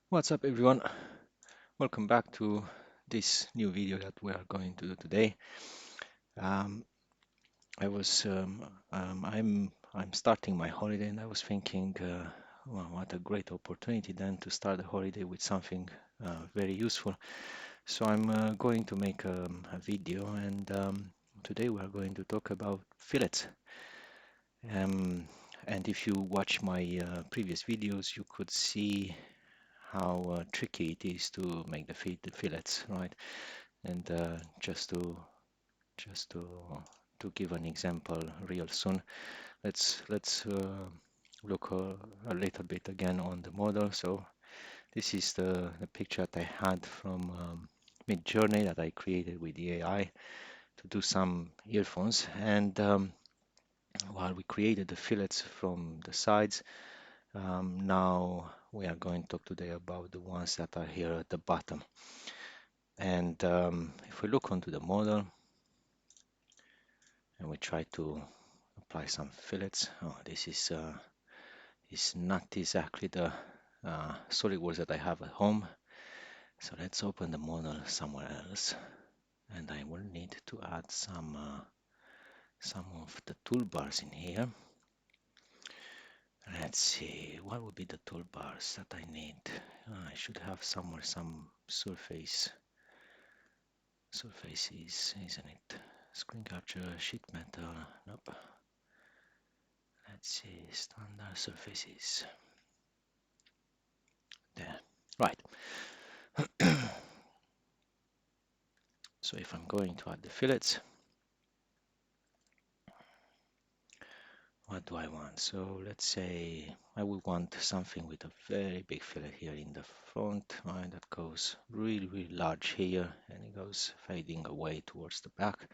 What's up, everyone? Welcome back to this new video that we are going to do today. Um, I was I'm starting my holiday, and I was thinking, well, what a great opportunity then to start the holiday with something very useful. So I'm going to make a video, and today we are going to talk about fillets. Um, and if you watch my previous videos, you could see how tricky it is to make the fillets, right? And just to give an example real soon, let's look a little bit again on the model. So this is the picture that I had from Mid-Journey that I created with the AI to do some earphones. And while we created the fillets from the sides, now we are going to talk today about the ones that are here at the bottom. And if we look onto the model and we try to apply some fillets, oh, this is not exactly the Solidworks that I have at home. So let's open the model somewhere else, and I will need to add some of the toolbars in here. Let's see, what would be the toolbars that I need? I should have somewhere some surfaces, isn't it? Screen capture, sheet metal, nope. Let's see, standard surfaces. There, right. So if I'm going to add the fillets, what do I want? So let's say I would want something with a very big fillet here in the front, right? That goes really large here, and it goes fading away towards the back.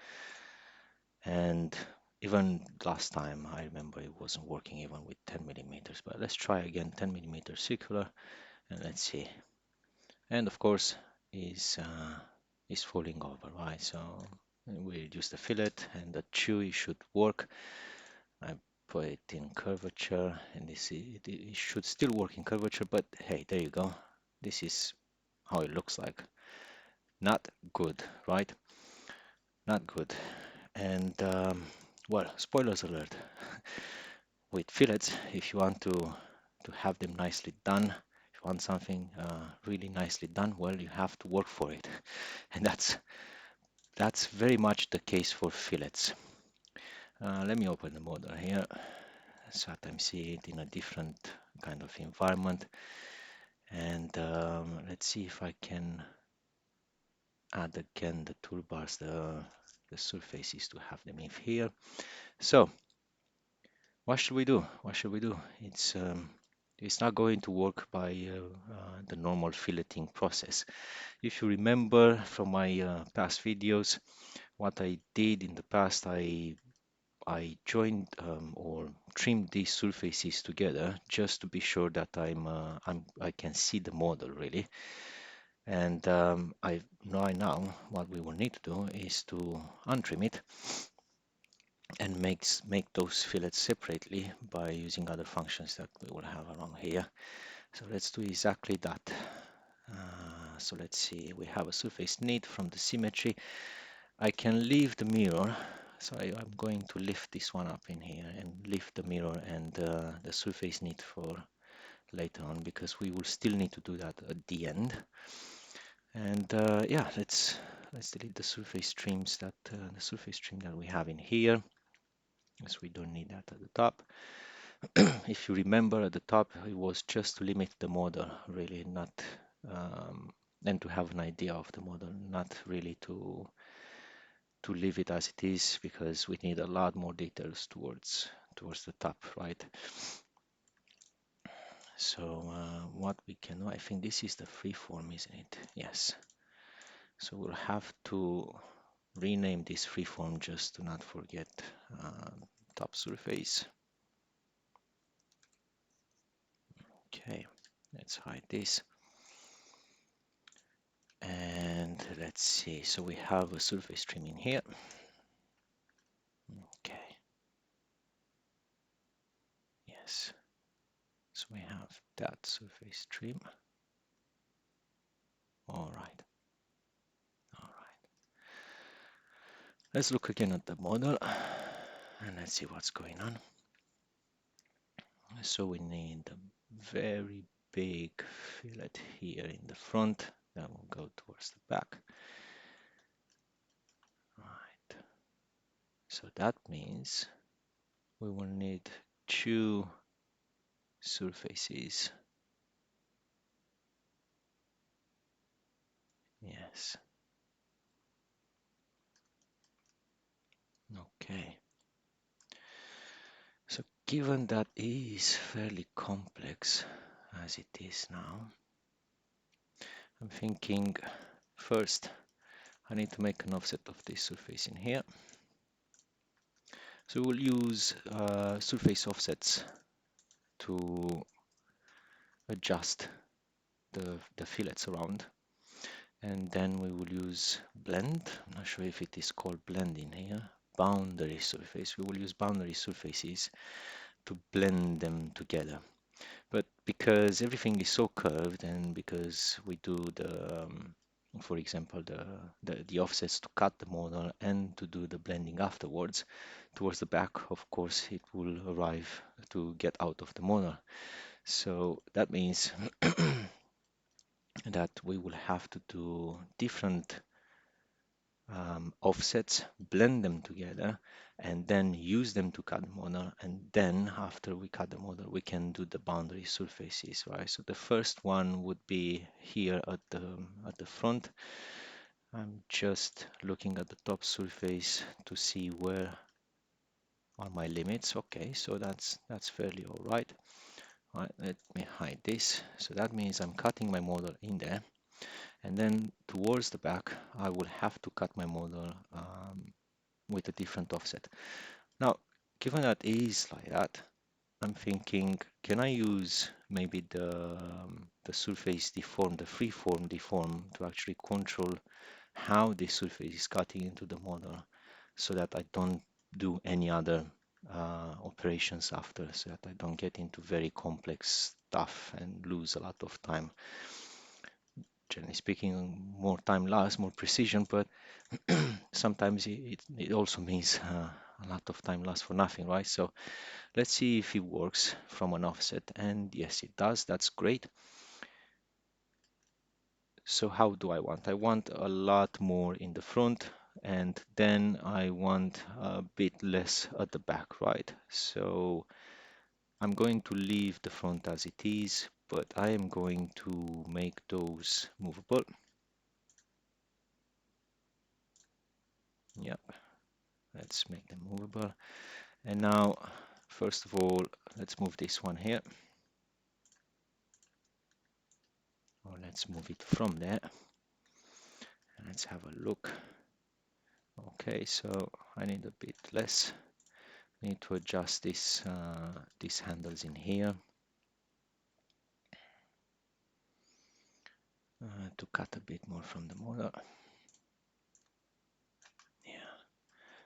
And even last time, I remember it wasn't working even with 10 millimeters, but let's try again 10 millimeter circular, and let's see. And of course, is falling over, right? So we reduce the fillet, and the chewy should work. I put it in curvature, and it should still work in curvature, but hey, there you go. This is how it looks like. Not good, right? Not good. And well, spoilers alert. With fillets, if you want to have them nicely done, if you want something really nicely done, well, you have to work for it, and that's very much the case for fillets. Let me open the model here so that I see it in a different kind of environment. And let's see if I can add again the toolbars, the surfaces to have them in here. So what should we do? What should we do? It's not going to work by the normal filleting process. If you remember from my past videos, what I did in the past, I joined or trimmed these surfaces together just to be sure that I can see the model really. And I know now what we will need to do is to untrim it and make those fillets separately by using other functions that we will have around here. So let's do exactly that. So let's see, we have a surface need from the symmetry. I can leave the mirror, so I'm going to lift this one up in here and lift the mirror and the surface need for later on, because we will still need to do that at the end. And yeah, let's delete the surface trims the surface trim that we have in here, because we don't need that at the top. If you remember, at the top it was just to limit the model, really, not and to have an idea of the model, not really to leave it as it is, because we need a lot more details towards the top, right? So what we can do, I think this is the freeform, isn't it? Yes. So we'll have to rename this freeform just to not forget top surface. Okay, let's hide this. And let's see, so we have a surface trim in here. Okay, yes. So we have that surface trim. All right. All right. Let's look again at the model and let's see what's going on. So we need a very big fillet here in the front that will go towards the back. Right. So that means we will need two surfaces. Yes. Okay. So given that is fairly complex as it is now, I'm thinking first I need to make an offset of this surface in here. So we'll use surface offsets to adjust the fillets around. And then we will use blend. I'm not sure if it is called blend in here. Boundary surface. We will use boundary surfaces to blend them together. But because everything is so curved and because we do for example, the offsets to cut the model and to do the blending afterwards, towards the back, of course, it will arrive to get out of the model. So that means that we will have to do different offsets, blend them together, and then use them to cut the model. And then after we cut the model, we can do the boundary surfaces, right? So the first one would be here at the front. I'm just looking at the top surface to see where are my limits. Okay, so that's fairly all right. All right, let me hide this. So that means I'm cutting my model in there. And then towards the back, I will have to cut my model with a different offset. Now, given that it is like that, I'm thinking, can I use maybe the surface deform, the freeform deform to actually control how this surface is cutting into the model so that I don't do any other operations after, so that I don't get into very complex stuff and lose a lot of time. Generally speaking, more time lasts, more precision, but sometimes it also means a lot of time lasts for nothing, right? So let's see if it works from an offset. And yes, it does. That's great. So how do I want? I want a lot more in the front, and then I want a bit less at the back, right? So I'm going to leave the front as it is, but I am going to make those movable. Yep, let's make them movable. And now, first of all, let's move this one here. Or let's move it from there. And let's have a look. Okay, so I need a bit less. I need to adjust these handles in here to cut a bit more from the model. Yeah,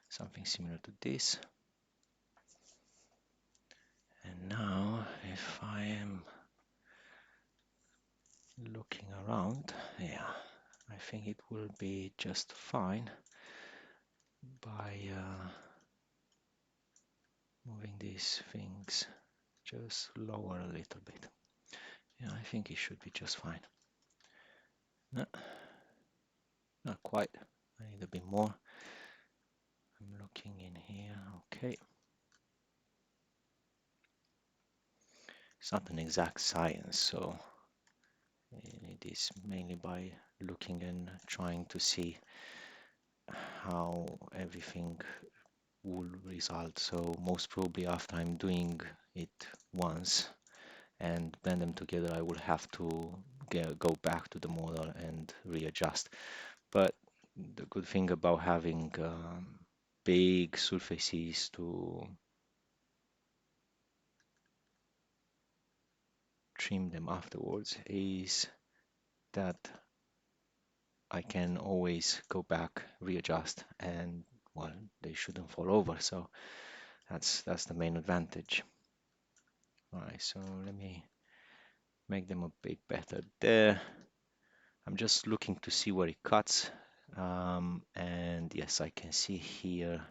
something similar to this. And now, if I am looking around, yeah, I think it will be just fine by moving these things just lower a little bit. Yeah, I think it should be just fine. No, not quite. I need a bit more. I'm looking in here. Okay. It's not an exact science, so it is mainly by looking and trying to see how everything will result. So most probably after I'm doing it once and blend them together, I will have to go back to the model and readjust. But the good thing about having big surfaces to trim them afterwards is that I can always go back, readjust, and well, they shouldn't fall over. So that's the main advantage. All right, so let me make them a bit better there. I'm just looking to see where it cuts. And yes, I can see here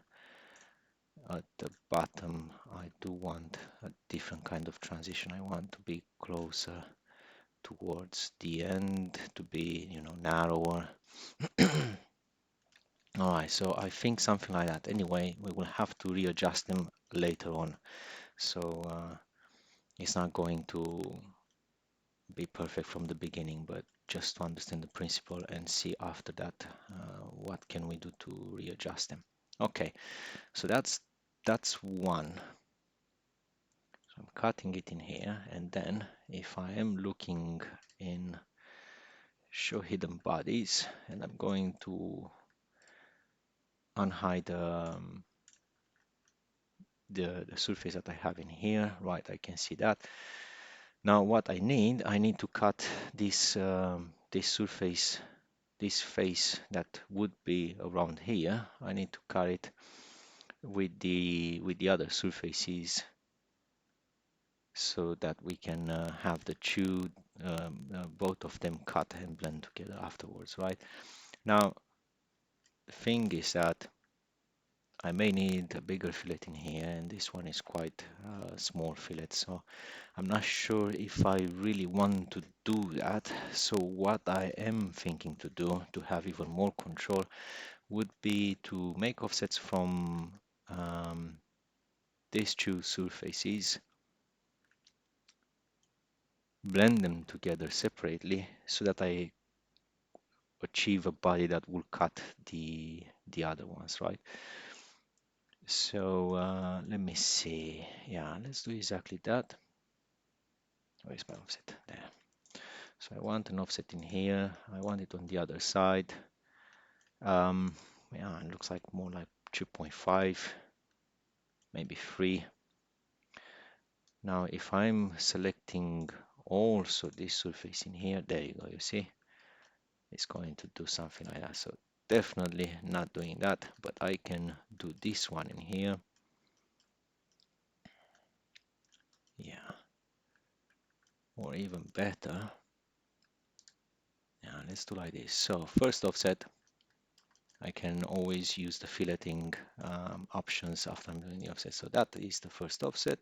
at the bottom, I do want a different kind of transition. I want to be closer towards the end, to be, narrower. All right, so I think something like that. Anyway, we will have to readjust them later on. So it's not going to be perfect from the beginning, but just to understand the principle and see after that what can we do to readjust them. Okay, so that's one. So I'm cutting it in here, and then if I am looking in show hidden bodies, and I'm going to unhide the surface that I have in here, right? I can see that. Now what I need to cut this surface, this face that would be around here. I need to cut it with the other surfaces so that we can have the two both of them cut and blend together afterwards, right? Now the thing is that I may need a bigger fillet in here, and this one is quite a small fillet, so I'm not sure if I really want to do that. So what I am thinking to do to have even more control would be to make offsets from these two surfaces, blend them together separately so that I achieve a body that will cut the other ones, right? So let me see. Yeah, let's do exactly that. Where's my offset? There. So I want an offset in here. I want it on the other side. Yeah, it looks like more like 2.5, maybe 3. Now, if I'm selecting also this surface in here, there you go, you see, it's going to do something like that. So definitely not doing that, but I can do this one in here. Yeah, or even better. Yeah, let's do like this. So first offset, I can always use the filleting options after I'm doing the offset. So that is the first offset.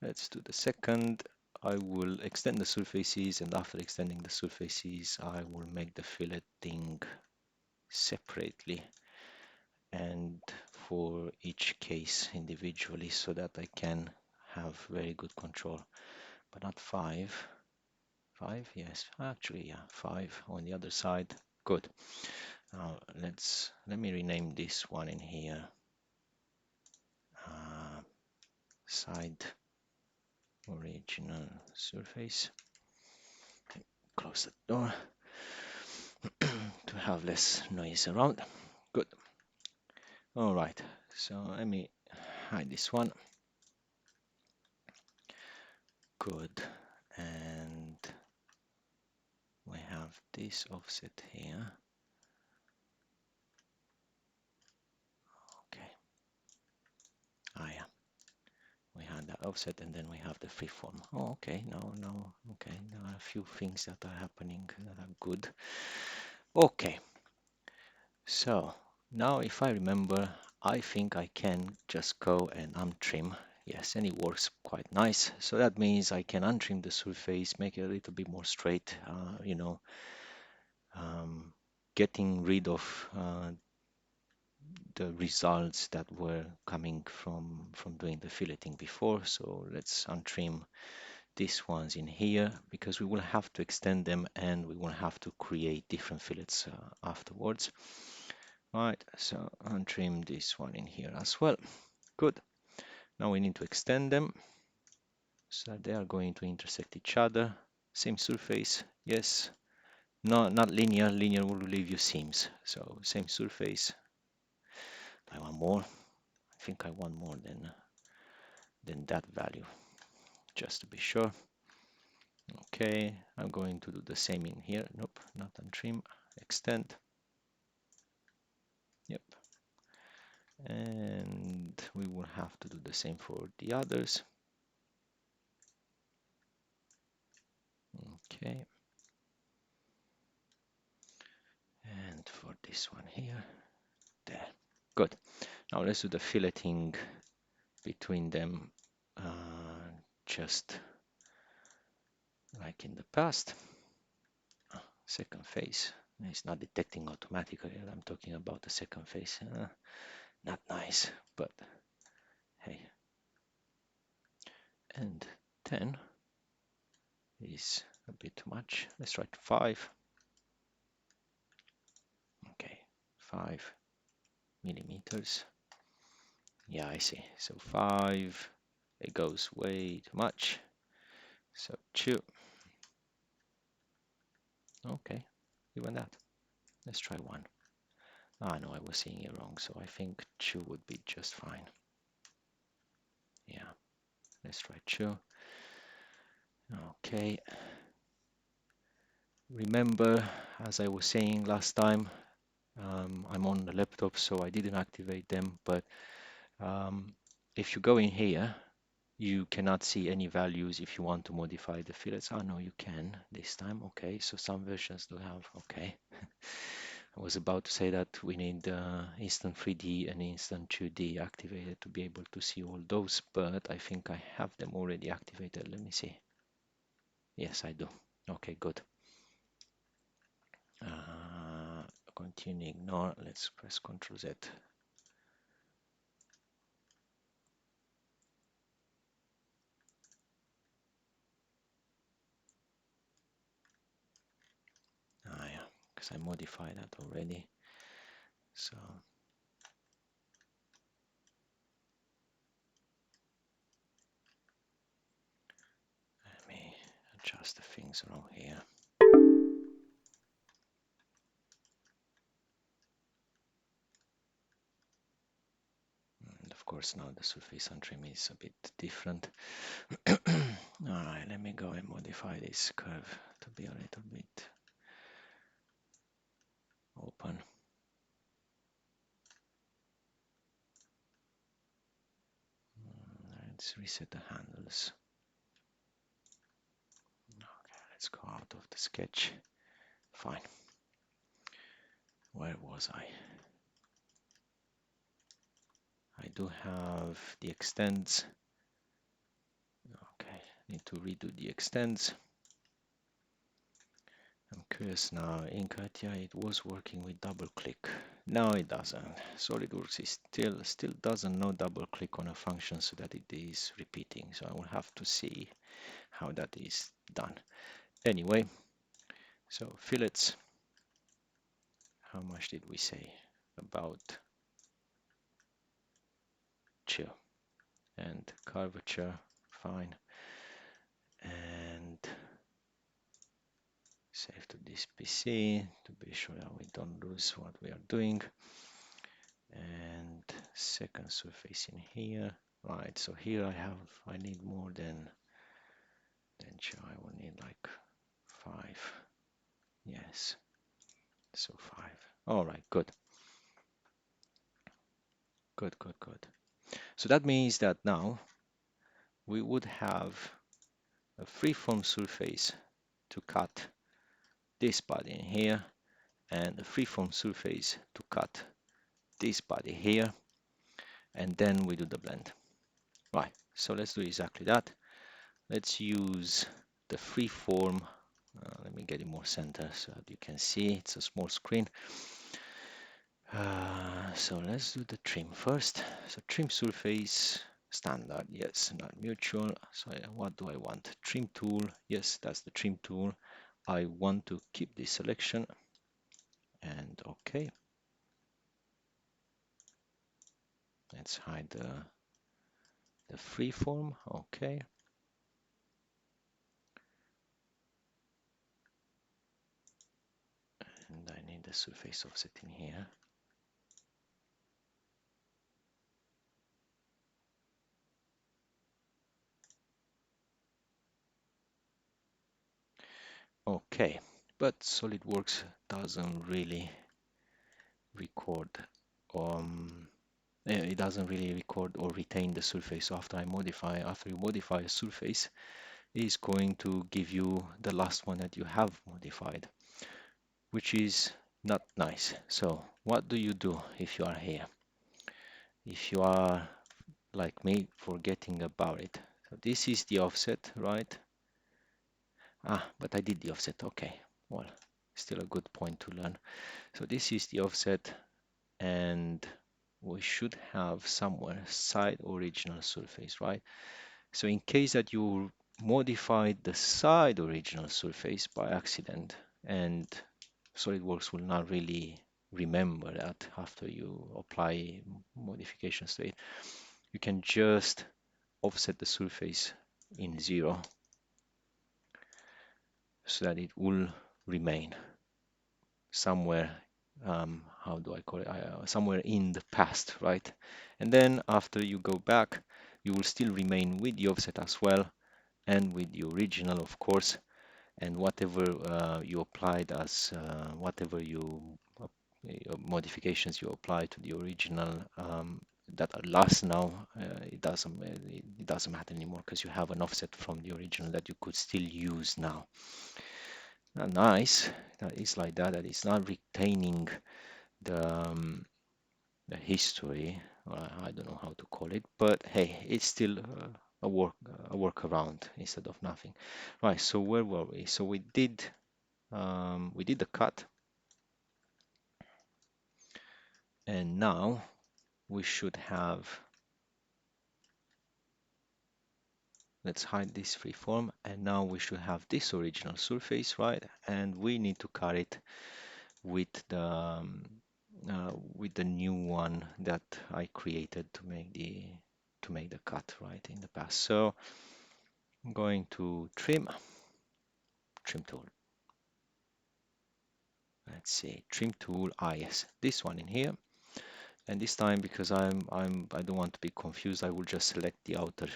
Let's do the second. I will extend the surfaces, and after extending the surfaces, I will make the filleting separately and for each case individually so that I can have very good control. But not 5. 5, yes, actually, yeah, 5 on the other side. Good. Now let me rename this one in here. Side original surface. Close the door to have less noise around. Good. All right. So let me hide this one. Good. And we have this offset here. Okay. Ah, yeah. We had that offset, and then we have the freeform. Oh, okay. No. Okay. There are a few things that are happening that are good. Okay. So now if I remember, I think I can just go and untrim. Yes, and it works quite nice. So that means I can untrim the surface, make it a little bit more straight, getting rid of the results that were coming from doing the filleting before. So let's untrim these ones in here because we will have to extend them and we will have to create different fillets afterwards. Right, so untrim this one in here as well. Good. Now we need to extend them so that they are going to intersect each other. Same surface, yes. No, not linear. Linear will leave you seams. So same surface. I want more. I think I want more than that value, just to be sure. Okay, I'm going to do the same in here. Nope, not untrim. Extend. Yep. And we will have to do the same for the others. Okay. this one here. There. Good. Now let's do the filleting between them, just like in the past. Second face. It's not detecting automatically that I'm talking about the second face. Not nice, but hey. And 10 is a bit too much. Let's try 5. Okay, 5 millimeters. Yeah, I see. So 5, it goes way too much. So 2. Okay, even that. Let's try 1. Ah, no, I was seeing it wrong. So I think 2 would be just fine. Yeah, let's try 2. Okay. Remember, as I was saying last time, I'm on the laptop, so I didn't activate them. But if you go in here, you cannot see any values if you want to modify the fillets. Oh, no, you can this time. Okay, so some versions do have. Okay. I was about to say that we need instant 3D and instant 2D activated to be able to see all those, but I think I have them already activated. Let me see. Yes, I do. Okay, good. Continue, ignore. Let's press Ctrl Z. Ah, yeah, because I modified that already. So let me adjust the things around here. And of course, now the surface on trim is a bit different. All right, let me go and modify this curve to be a little bit open. Let's reset the handles. Okay, let's go out of the sketch. Fine. Where was I? I do have the extends. Okay, need to redo the extends. I'm curious now, in Katia it was working with double click. No, it doesn't. SolidWorks is still doesn't know double click on a function so that it is repeating. So I will have to see how that is done. Anyway, so fillets. How much did we say? About 2. And curvature, fine. And save to this PC to be sure that we don't lose what we are doing. And second surface in here. Right, so here I need more than 2. I will need like 5. Yes, so 5. All right, good. Good, good, good. So that means that now we would have a freeform surface to cut this body in here and a freeform surface to cut this body here, and then we do the blend. Right, so let's do exactly that. Let's use the freeform. Let me get it more center so that you can see. It's a small screen. So let's do the trim first. So trim surface standard, yes, not mutual. So what do I want? Trim tool, yes, that's the trim tool. I want to keep this selection and okay. Let's hide the freeform, okay. And I need the surface offset in here. Okay, but SolidWorks doesn't really record it doesn't really record or retain the surface. So after you modify a surface, it is going to give you the last one that you have modified, which is Not nice. So what do you do if you are here? If you are like me, forgetting about it. So this is the offset, right? Ah, but I did the offset. Okay, well, still a good point to learn. So this is the offset, and we should have somewhere side original surface, right? So in case that you modified the side original surface by accident, and SolidWorks will not really remember that after you apply modifications to it, you can just offset the surface in 0 so that it will remain somewhere, how do I call it, somewhere in the past, right? And then after you go back, you will still remain with the offset as well, and with the original, of course, and whatever you applied as whatever you modifications you apply to the original that are lost now, it doesn't matter anymore because you have an offset from the original that you could still use now. Nice. That is like that. That is not retaining the history. I don't know how to call it, but hey, it's still a workaround instead of nothing. Right. So where were we? So we did the cut, and now we should have. Let's hide this freeform, and now we should have this original surface, right? And we need to cut it with the new one that I created to make the cut, right, in the past. So I'm going to trim tool. Let's see, trim tool. Yes, this one in here. And this time, because I don't want to be confused, I will just select the outer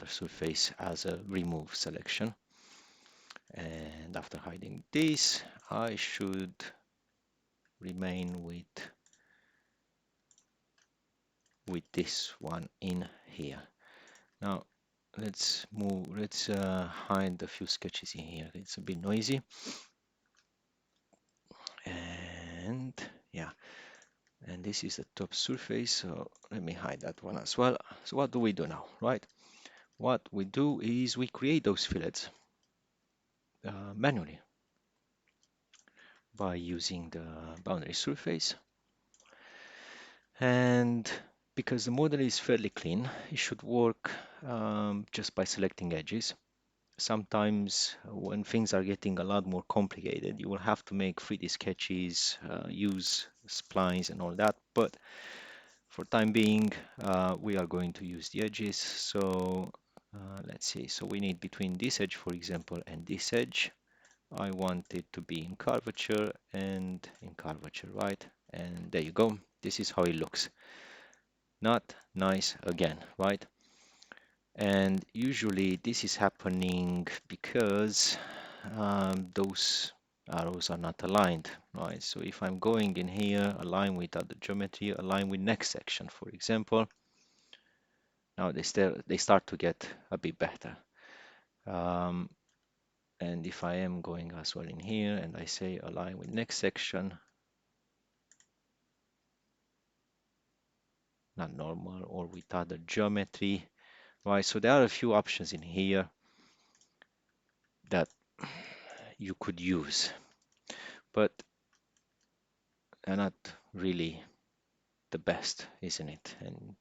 surface as a remove selection. And after hiding this, I should remain with this one in here. Now let's hide a few sketches in here. It's a bit noisy. And yeah, and this is the top surface, so let me hide that one as well. So what do we do now, right? What we do is we create those fillets manually by using the boundary surface. And because the model is fairly clean, it should work just by selecting edges. Sometimes when things are getting a lot more complicated, you will have to make 3D sketches, use splines and all that. But for time being, we are going to use the edges. So let's see. So we need between this edge, for example, and this edge, I want it to be in curvature and in curvature, right? And there you go. This is how it looks. Not nice again, right? And usually this is happening because those arrows are not aligned, right? So if I'm going in here, align with other geometry, align with next section, for example, now they start to get a bit better. And if I am going as well in here and I say align with next section, not normal or with other geometry, right? So there are a few options in here that you could use, but they're not really the best, isn't it? And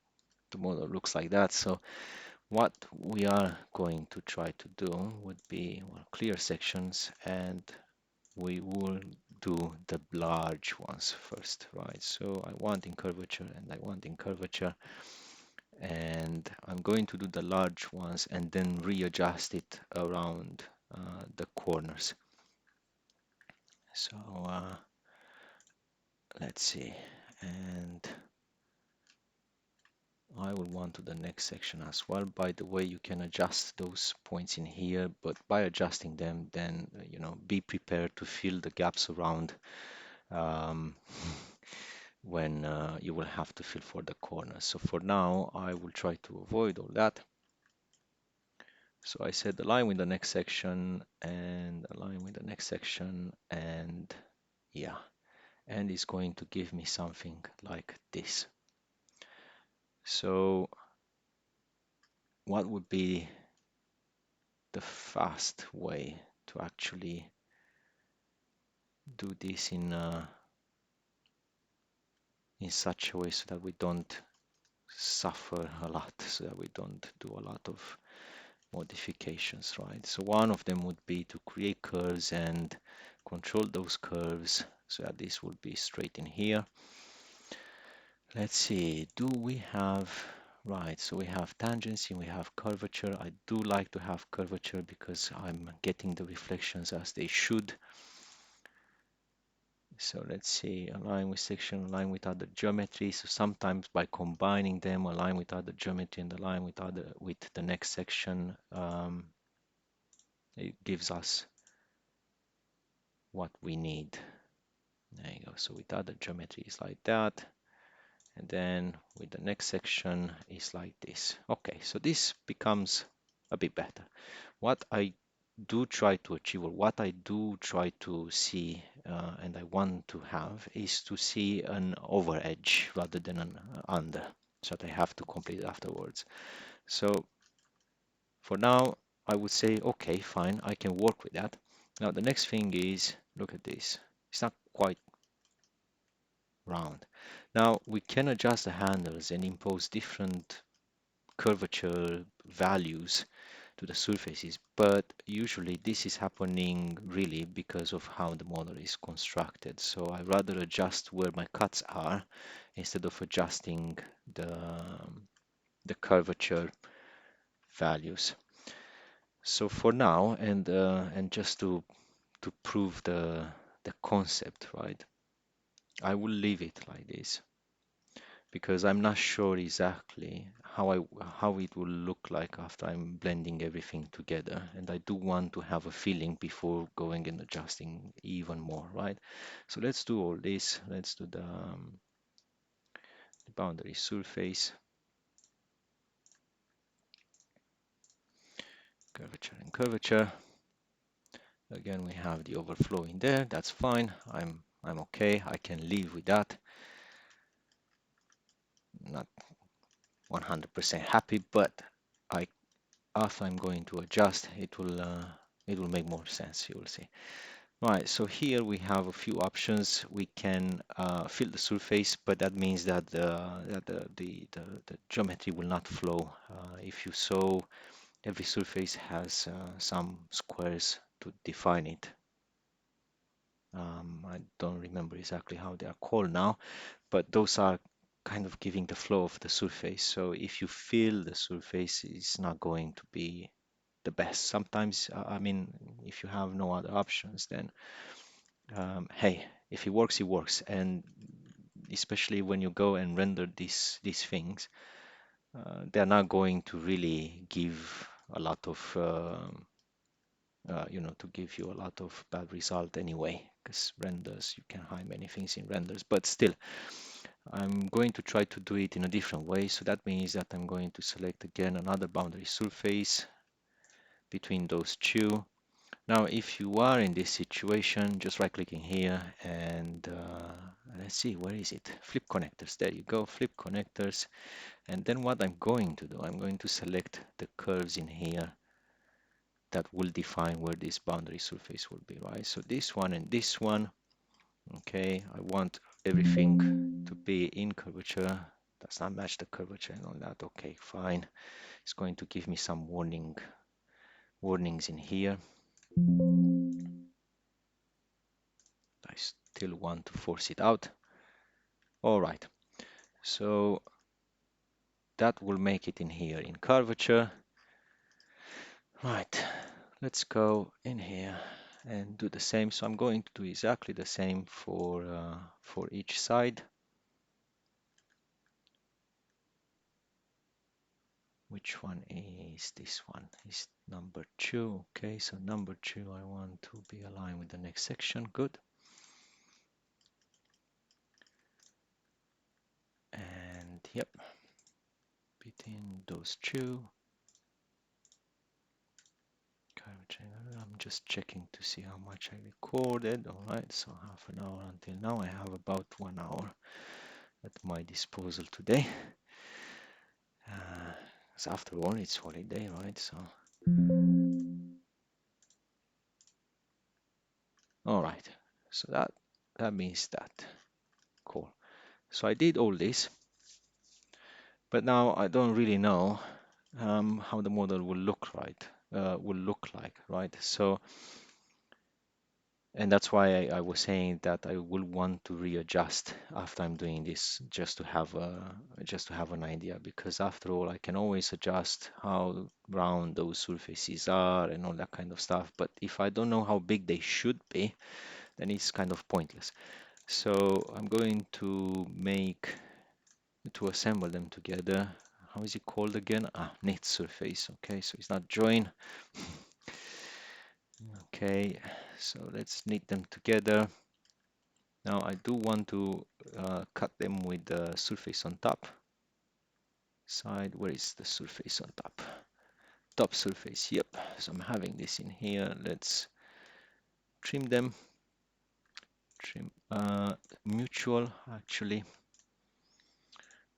the model looks like that. So what we are going to try to do would be, well, clear sections, and we will do the large ones first, right? So I want in curvature and I want in curvature, and I'm going to do the large ones and then readjust it around the corners. So let's see, and I will want to the next section as well. By the way, you can adjust those points in here, but by adjusting them, then be prepared to fill the gaps around um, when you will have to fill for the corners. So for now, I will try to avoid all that. So I said align with the next section and align with the next section, and yeah. and it's going to give me something like this. So what would be the fast way to actually do this in such a way so that we don't suffer a lot, so that we don't do a lot of modifications, right? So one of them would be to create curves and control those curves so that this would be straight in here. Let's see, do we have, right, so we have tangency, we have curvature. I do like to have curvature because I'm getting the reflections as they should. So let's see, align with section, align with other geometry. So sometimes by combining them, align with other geometry and align with the next section, it gives us what we need. There you go. So with other geometry is like that. And then with the next section is like this. Okay, so this becomes a bit better. What I do try to achieve, or what I do try to see, and I want to have, is to see an over edge rather than an under, so that I have to complete it afterwards. So for now, I would say, okay, fine, I can work with that. Now the next thing is, look at this. It's not quite round. Now we can adjust the handles and impose different curvature values to the surfaces, but usually this is happening really because of how the model is constructed. So I rather adjust where my cuts are instead of adjusting the curvature values. So for now, and just to prove the concept, right, I will leave it like this, because I'm not sure exactly how it will look like after I'm blending everything together, and I do want to have a feeling before going and adjusting even more, right? So let's do all this. Let's do the boundary surface, curvature and curvature. Again, we have the overflow in there. That's fine. I'm okay. I can live with that. Not 100% happy, but I after I'm going to adjust, it will make more sense. You will see. Right, so here we have a few options. We can fill the surface, but that means that the geometry will not flow. If you saw, every surface has some squares to define it. I don't remember exactly how they are called now, but those are kind of giving the flow of the surface. So if you fill the surface, it's not going to be the best. Sometimes, I mean, if you have no other options, then hey, if it works, it works. And especially when you go and render these things, they're not going to really give a lot of to give you a lot of bad result anyway, because renders, you can hide many things in renders, but still I'm going to try to do it in a different way. So that means that I'm going to select again another boundary surface between those two. Now, if you are in this situation, just right clicking here and let's see, where is it? Flip connectors. There you go, flip connectors. And then what I'm going to do, I'm going to select the curves in here that will define where this boundary surface will be, right? So this one and this one, okay, I want everything to be in curvature. Does not match the curvature and all that. Okay, fine. It's going to give me some warnings in here. I still want to force it out. All right, so that will make it in here in curvature. Right, let's go in here and do the same. So I'm going to do exactly the same for each side. Which one is this one? Is number 2. Okay, so number 2, I want to be aligned with the next section. Good. And yep, between those two, I'm just checking to see how much I recorded. All right, so half an hour until now. I have about 1 hour at my disposal today. So after all, it's holiday, right? So, all right. So that means that. Cool. So I did all this, but now I don't really know how the model will look like, right? So, and that's why I was saying that I will want to readjust after I'm doing this, just to have an idea, because after all, I can always adjust how round those surfaces are and all that kind of stuff. But if I don't know how big they should be, then it's kind of pointless. So I'm going to assemble them together. How is it called again? Knit surface. Okay, so it's not join. Okay, so let's knit them together. Now I do want to cut them with the surface on top side. Where is the surface on top? Top surface, yep. So I'm having this in here. Let's trim them. Trim mutual actually.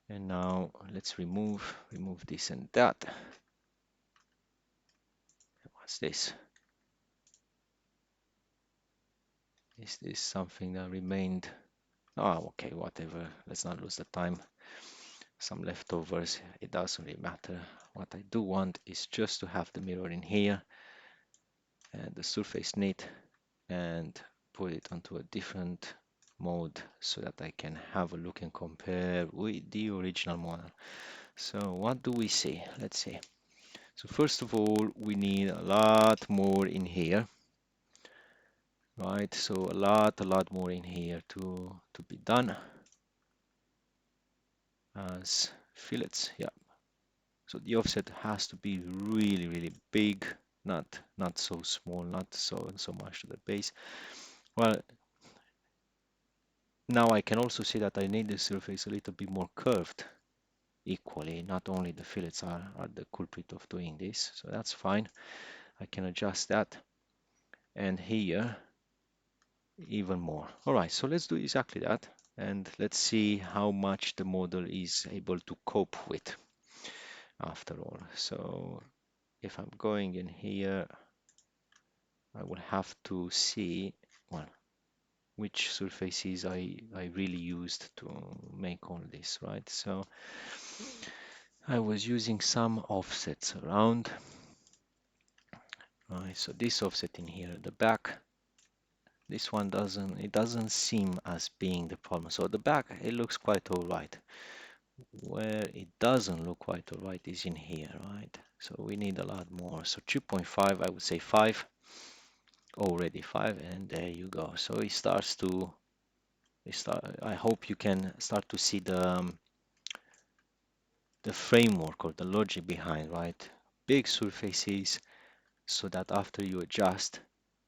And now let's remove this and that. What's this? Is this something that remained? Oh, okay, whatever. Let's not lose the time. Some leftovers, it doesn't really matter. What I do want is just to have the mirror in here and the surface knit and put it onto a different mode so that I can have a look and compare with the original model. So what do we see? Let's see. So first of all, we need a lot more in here, right? So a lot more in here to be done as fillets. Yeah. So the offset has to be really big, not so small, not so much to the base. Well, now I can also see that I need the surface a little bit more curved equally. Not only the fillets are the culprit of doing this, so that's fine. I can adjust that. And here, even more. All right, so let's do exactly that. And let's see how much the model is able to cope with after all. So if I'm going in here, I will have to see, well, which surfaces I really used to make all this, right? So I was using some offsets around. Right, so this offset in here at the back, this one doesn't seem as being the problem. So at the back, it looks quite all right. Where it doesn't look quite all right is in here, right? So we need a lot more. So 2.5, I would say 5, already 5, and there you go. So it starts to, I hope you can start to see the framework or the logic behind, right? Big surfaces so that after you adjust,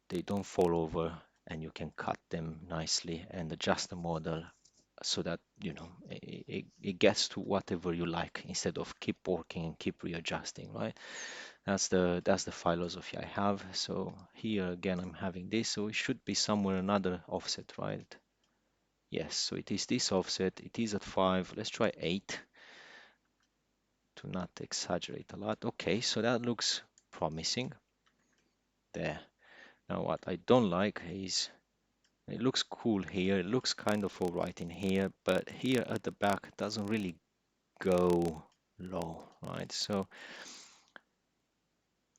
they don't fall over and you can cut them nicely and adjust the model so that it gets to whatever you like instead of keep working and keep readjusting, right? That's the philosophy I have. So here again I'm having this, so it should be somewhere another offset, right? Yes, so it is this offset. It is at 5. Let's try 8 to not exaggerate a lot. Okay, so that looks promising there. Now what I don't like is it looks cool here. It looks kind of all right in here, but here at the back it doesn't really go low, right? So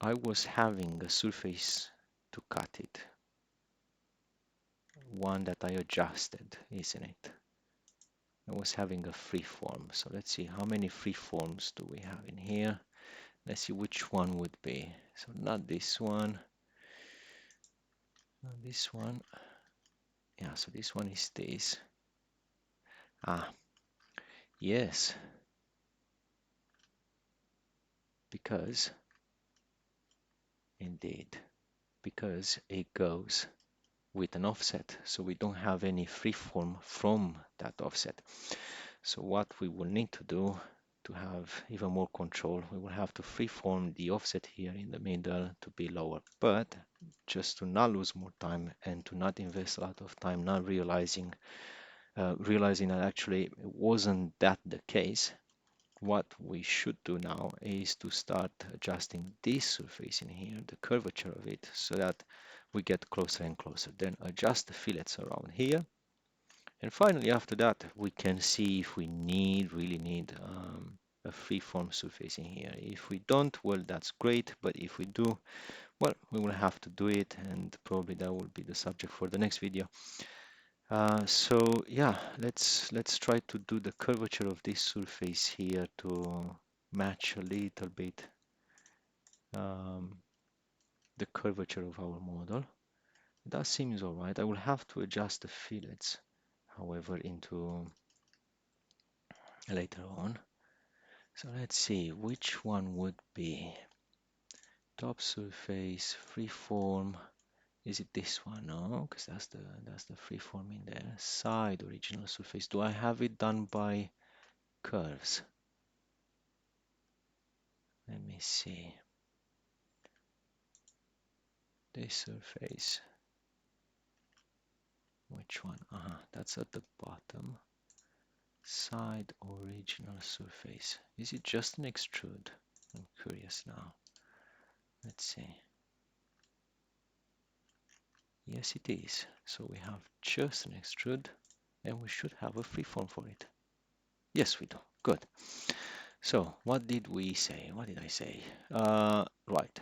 I was having a surface to cut it, one that I adjusted, isn't it? I was having a freeform. So let's see how many freeforms do we have in here. Let's see which one would be. So not this one, not this one. Yeah, so this one is this. Yes, because indeed, because it goes with an offset. So we don't have any freeform from that offset. So what we will need to do to have even more control, we will have to freeform the offset here in the middle to be lower. But just to not lose more time and to not invest a lot of time not realizing that actually it wasn't that the case, what we should do now is to start adjusting this surface in here, the curvature of it, so that we get closer and closer. Then adjust the fillets around here. And finally, after that, we can see if we really need a freeform surface in here. If we don't, well, that's great. But if we do, well, we will have to do it, and probably that will be the subject for the next video. So yeah, let's try to do the curvature of this surface here to match a little bit um, the curvature of our model. That seems all right. I will have to adjust the fillets, however, into later on. So let's see which one would be top surface freeform. Is it this one? No, because that's the freeform in there. Side original surface. Do I have it done by curves? Let me see. This surface. Which one? That's at the bottom. Side original surface. Is it just an extrude? I'm curious now. Let's see. Yes, it is. So we have just an extrude and we should have a freeform for it. Yes, we do. Good. So what did we say? What did I say? Right.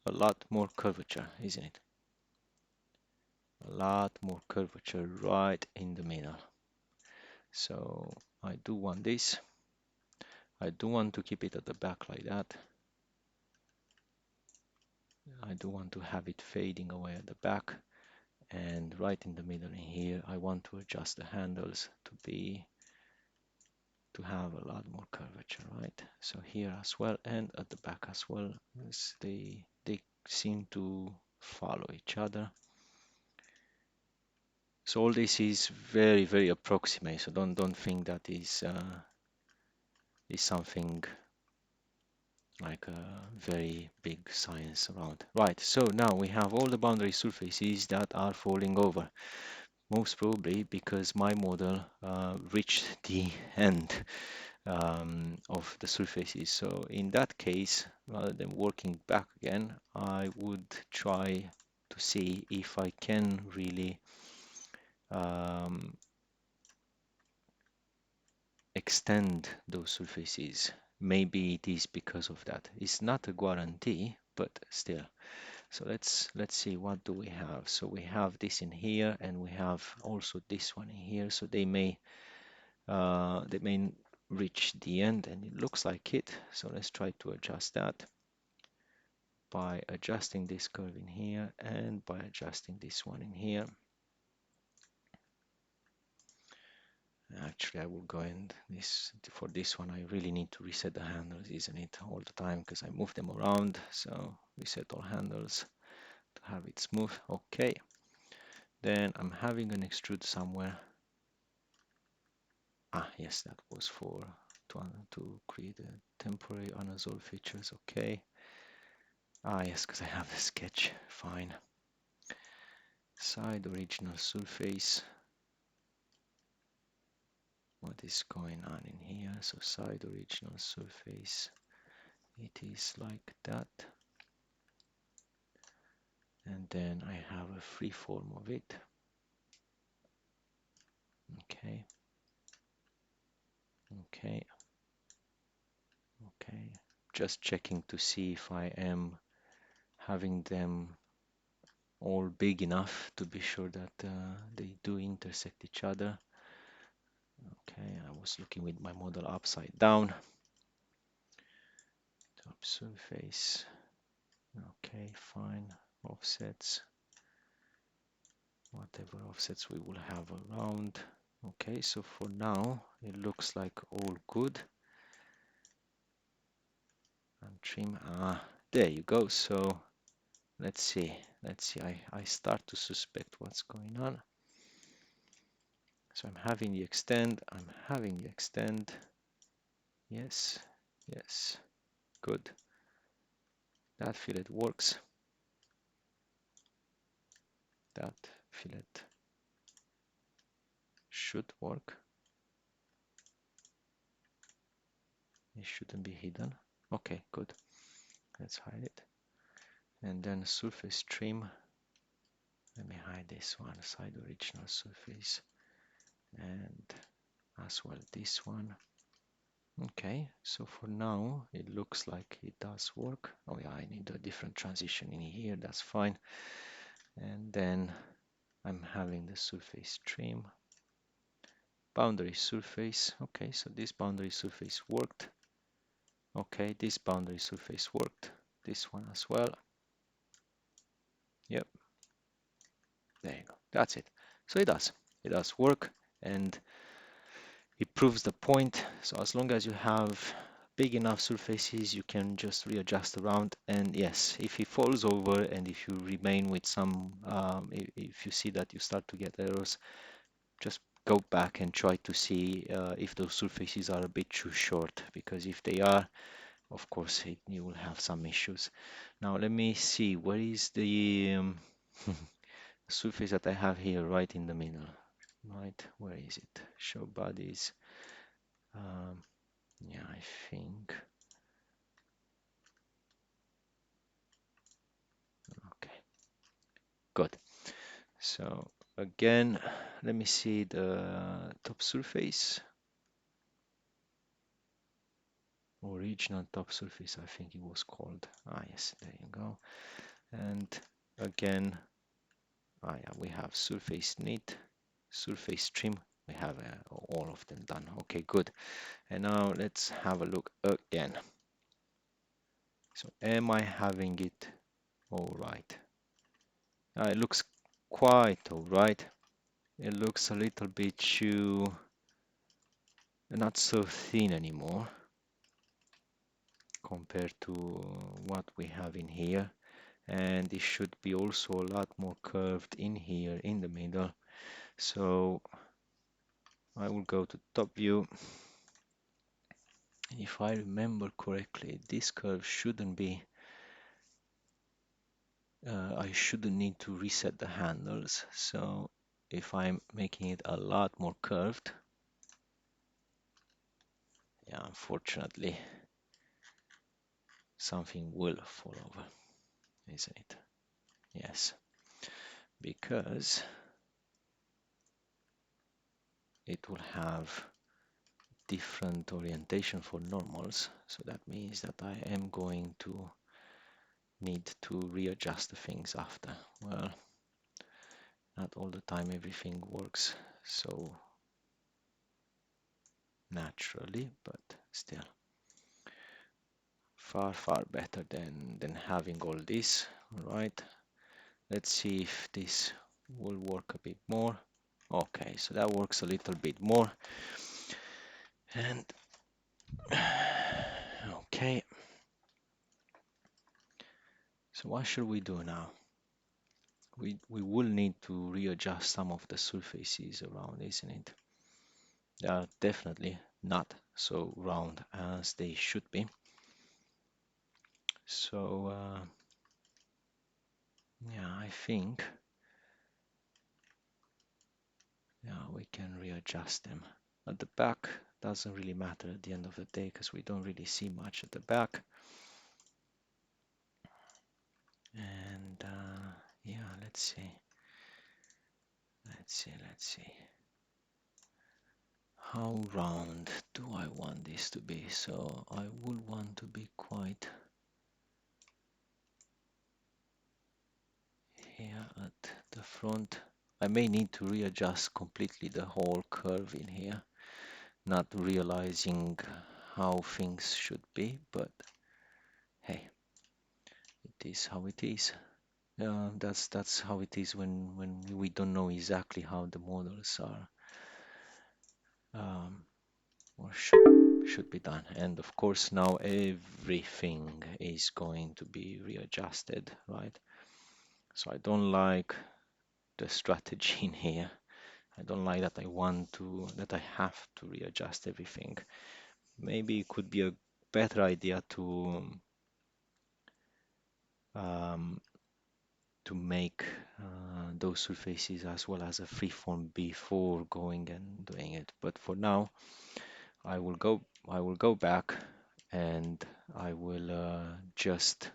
A lot more curvature, isn't it? A lot more curvature right in the middle. So I do want this. I do want to keep it at the back like that. I do want to have it fading away at the back. And right in the middle in here, I want to adjust the handles to have a lot more curvature, right? So here as well, and at the back as well, as they seem to follow each other. So all this is very, very approximate. So don't think that is something like a very big science around. Right. So now we have all the boundary surfaces that are falling over. Most probably because my model reached the end of the surfaces. So in that case, rather than working back again, I would try to see if I can really extend those surfaces. Maybe it is because of that. It's not a guarantee, but still. So let's see, what do we have? So we have this in here, and we have also this one in here. So they may reach the end, and it looks like it. So let's try to adjust that by adjusting this curve in here and by adjusting this one in here. Actually, I will go and for this one, I really need to reset the handles, isn't it, all the time, because I move them around. So reset all handles to have it smooth. Okay. Then I'm having an extrude somewhere. Yes, that was for to create a temporary unresolved features. Okay. Yes, because I have the sketch. Fine. Side original surface. What is going on in here? So side original surface. It is like that. And then I have a free form of it. Okay. Okay. Okay. Just checking to see if I am having them all big enough to be sure that they do intersect each other. Okay, I was looking with my model upside down. Top surface. Okay, fine. Offsets. Whatever offsets we will have around. Okay, so for now it looks like all good. And trim. There you go. So let's see. I start to suspect what's going on. So I'm having the extend. Yes, yes, good. That fillet works. That fillet should work. It shouldn't be hidden. Okay, good. Let's hide it. And then surface trim. Let me hide this one, side original surface. And as well this one. Okay, so for now it looks like it does work. Oh yeah, I need a different transition in here, that's fine. And then I'm having the surface trim. Boundary surface. Okay, so this boundary surface worked. Okay, this boundary surface worked. This one as well. Yep, there you go. That's it. So it does. It does work, and it proves the point. So as long as you have big enough surfaces, you can just readjust around. And yes, if he falls over and if you remain with some, if you see that you start to get errors, just go back and try to see if those surfaces are a bit too short, because if they are, of course, you will have some issues. Now let me see, where is the surface that I have here right in the middle? Right, where is it? Show bodies. Um, yeah, I think. Okay, good. So again, let me see the top surface. Original top surface, I think it was called. Ah, yes, there you go. And again, yeah, we have surface neat, surface trim. We have all of them done. Okay, good. And now let's have a look again. So am I having it all right? It looks quite all right. It looks a little bit too, not so thin anymore compared to what we have in here. And it should be also a lot more curved in here in the middle. So I will go to top view. If I remember correctly, this curve shouldn't be, I shouldn't need to reset the handles. So if I'm making it a lot more curved, yeah, unfortunately, something will fall over, isn't it? Yes, because it will have different orientation for normals. So that means that I am going to need to readjust the things after. Well, not all the time everything works so naturally, but still far better than having all this. All right, let's see if this will work a bit more. Okay, so that works a little bit more. And okay, so what should we do now? We will need to readjust some of the surfaces around, isn't it? They are definitely not so round as they should be. So yeah, I think yeah, we can readjust them. At the back doesn't really matter at the end of the day because we don't really see much at the back. And yeah, let's see. Let's see. How round do I want this to be? So I would want to be quite here at the front. I may need to readjust completely the whole curve in here, not realizing how things should be, but hey, it is how it is. That's how it is when we don't know exactly how the models are or should be done. And of course now everything is going to be readjusted, right? So I don't like the strategy in here. I don't like that I have to readjust everything. maybe it could be a better idea um, to make those surfaces as well as a freeform before going and doing it. But for now, I will go back and I will just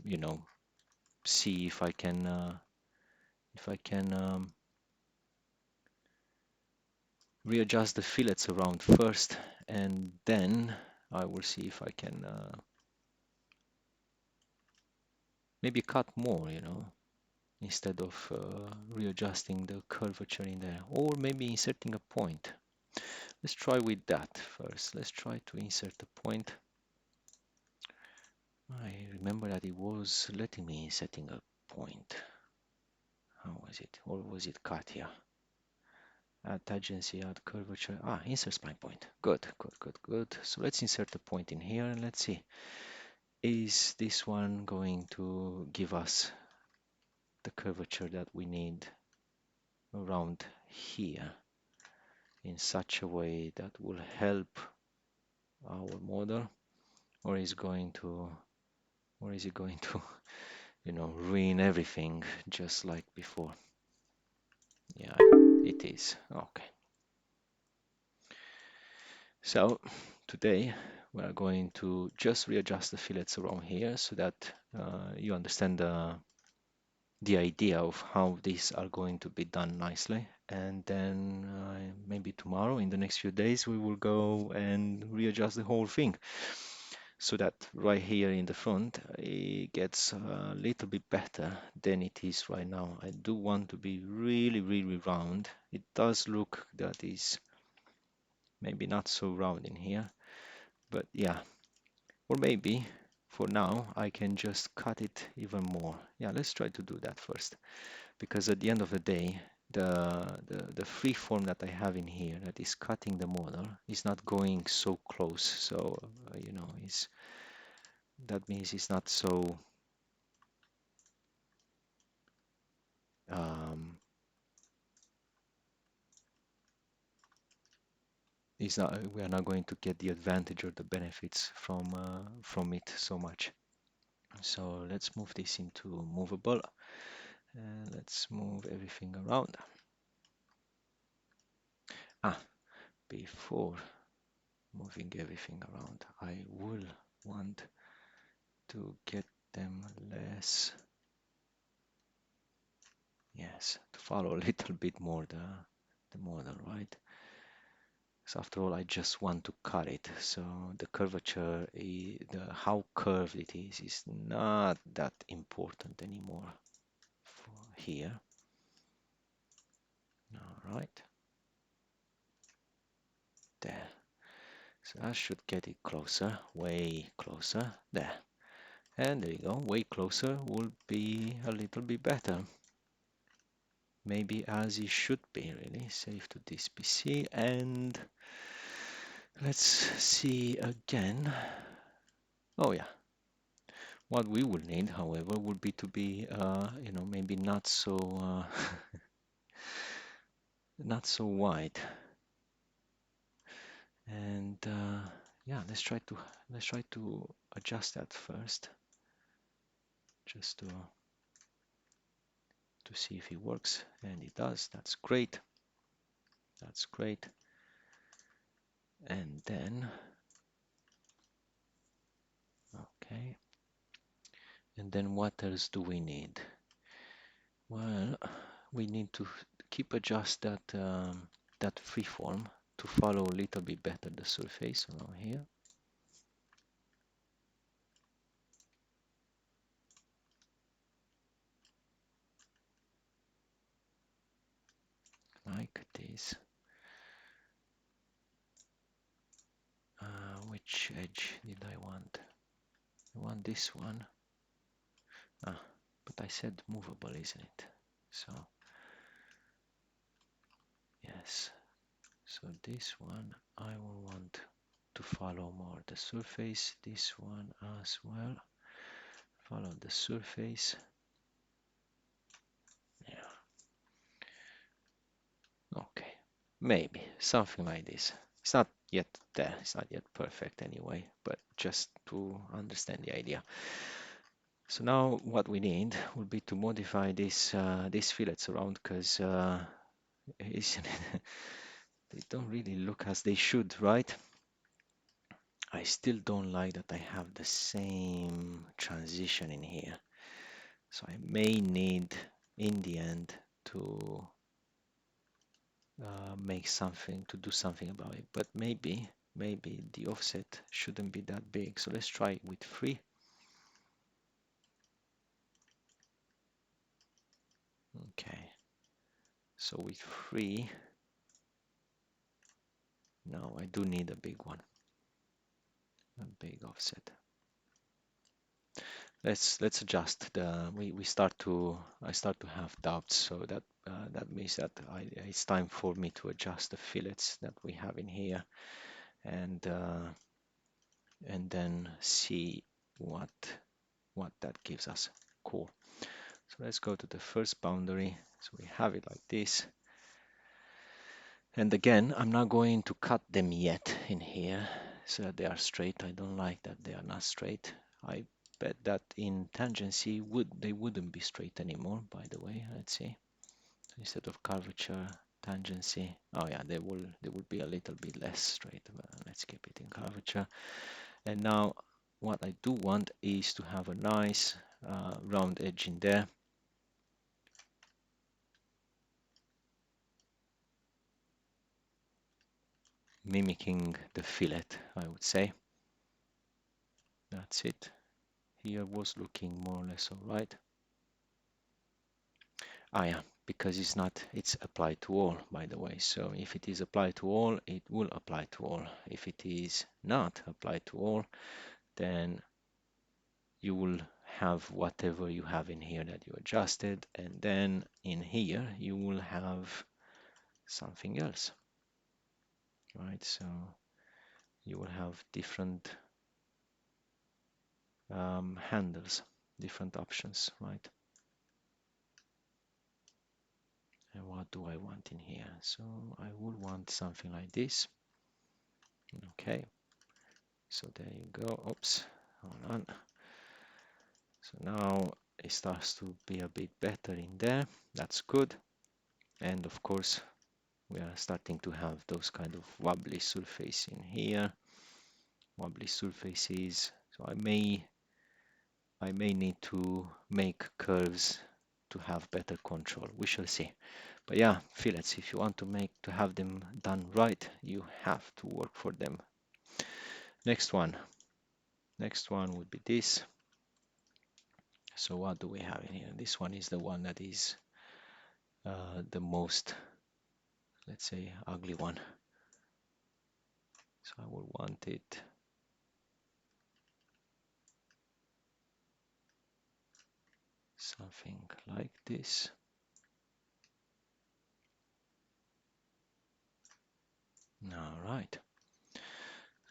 you know, see if I can readjust the fillets around first, and then I will see if I can maybe cut more, you know, instead of readjusting the curvature in there, or maybe inserting a point. Let's try with that first. Let's try to insert a point. I remember that it was letting me setting a point. How was it? Or was it cut here? Add tangency, add curvature. Ah, insert spline point. Good, good, good, good. So let's insert a point in here and let's see. Is this one going to give us the curvature that we need around here in such a way that will help our model, or is going to, or is it going to, you know, ruin everything just like before? Yeah, it is. Okay. So today we are going to just readjust the fillets around here so that you understand the idea of how these are going to be done nicely. And then maybe tomorrow, in the next few days, we will go and readjust the whole thing so that right here in the front it gets a little bit better than it is right now. I do want to be really, really round. It does look that is maybe not so round in here, but yeah. Or maybe for now I can just cut it even more. Yeah, let's try to do that first, because at the end of the day, the free form that I have in here that is cutting the model is not going so close. So you know, is that means it's not so um, it's not, we are not going to get the advantage or the benefits from it so much. So let's move this into movable and let's move everything around. Ah, before moving everything around, I will want to get them less, yes, to follow a little bit more the model, right? So after all, I just want to cut it. So the curvature, the how curved it is not that important anymore for here. All right, there. So I should get it closer, way closer, there. And there you go, way closer will be a little bit better. Maybe as it should be, really. Save to this PC and let's see again. Oh yeah, what we will need, however, would be to be, you know, maybe not so not so wide. And yeah, let's try to adjust that first, just to see if it works. And it does. That's great. That's great. And then, okay. And then what else do we need? Well, we need to keep adjust that that freeform to follow a little bit better the surface around here. Like this. Which edge did I want? I want this one. Ah, but I said movable, isn't it? So, yes. So this one I will want to follow more the surface. This one as well. Follow the surface. Yeah. Okay. Maybe something like this. It's not yet there, it's not yet perfect anyway, but just to understand the idea. So now what we need will be to modify these fillets around, because they don't really look as they should, right? I still don't like that I have the same transition in here. So I may need in the end to do something about it, but maybe the offset shouldn't be that big. So let's try it with 3. Okay, so with 3, now I do need a big one, a big offset. Let's adjust the I start to have doubts, so that means that it's time for me to adjust the fillets that we have in here, and then see what that gives us. Cool. So let's go to the first boundary. So we have it like this. And again, I'm not going to cut them yet in here so that they are straight. I don't like that they are not straight. I bet that in tangency they wouldn't be straight anymore, by the way. Let's see. Instead of curvature, tangency. Oh yeah, they will be a little bit less straight. But let's keep it in curvature. And now what I do want is to have a nice round edge in there. Mimicking the fillet, I would say. That's it. Here was looking more or less all right. Ah, yeah, because it's applied to all, by the way. So if it is applied to all, it will apply to all. If it is not applied to all, then you will have whatever you have in here that you adjusted, and then in here you will have something else, right? So you will have different handles, different options, right? And what do I want in here? So I would want something like this. Okay, so there you go. Oops, hold on. So now it starts to be a bit better in there. That's good. And of course, we are starting to have those kind of wobbly surface in here. Wobbly surfaces. So I may need to make curves to have better control. We shall see. But yeah, fillets, if you want to have them done right, you have to work for them. Next one would be this. So what do we have in here? This one is the one that is the most, let's say, ugly one. So I will want it something like this. All right,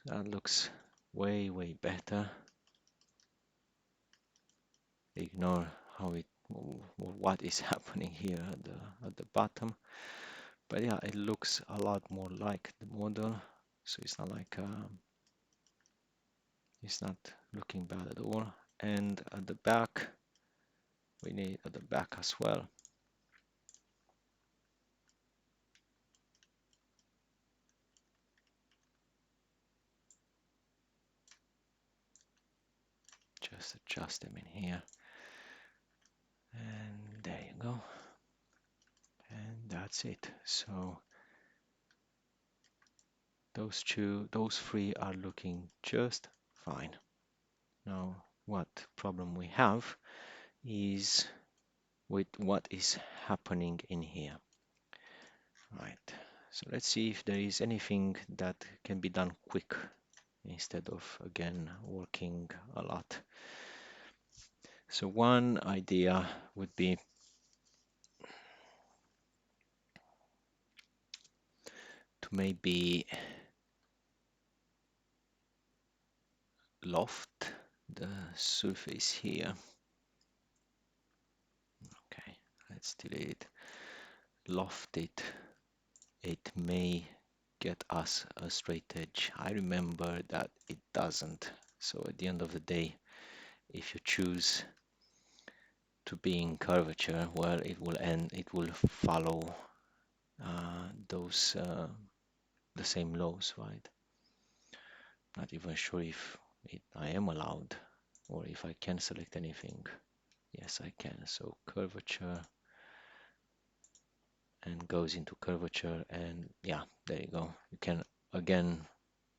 that looks way better. Ignore how it what is happening here at the bottom, but yeah, it looks a lot more like the model. So it's not like it's not looking bad at all. And at the back, we need at the back as well. Just adjust them in here. And there you go. And that's it. So those 3 are looking just fine. Now, what problem we have is with what is happening in here. Right. So let's see if there is anything that can be done quick instead of, again, working a lot. So one idea would be to maybe loft the surface here. Okay, let's delete, loft it it may get us a straight edge. I remember that it doesn't. So at the end of the day, if you choose to be in curvature, well, it will follow those the same laws, right? Not even sure if I am allowed or if I can select anything. Yes, I can. So curvature and goes into curvature, and yeah, there you go. You can again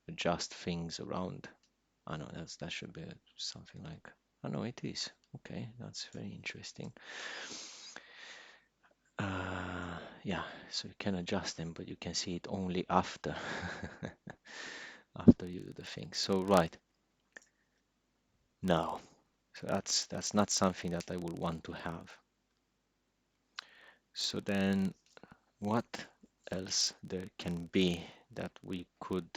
adjust things around. I know that should be something like. I know it is. Okay, that's very interesting. Yeah, so you can adjust them, but you can see it only after after you do the thing. So right now, so that's not something that I would want to have. So then, what else there can be that we could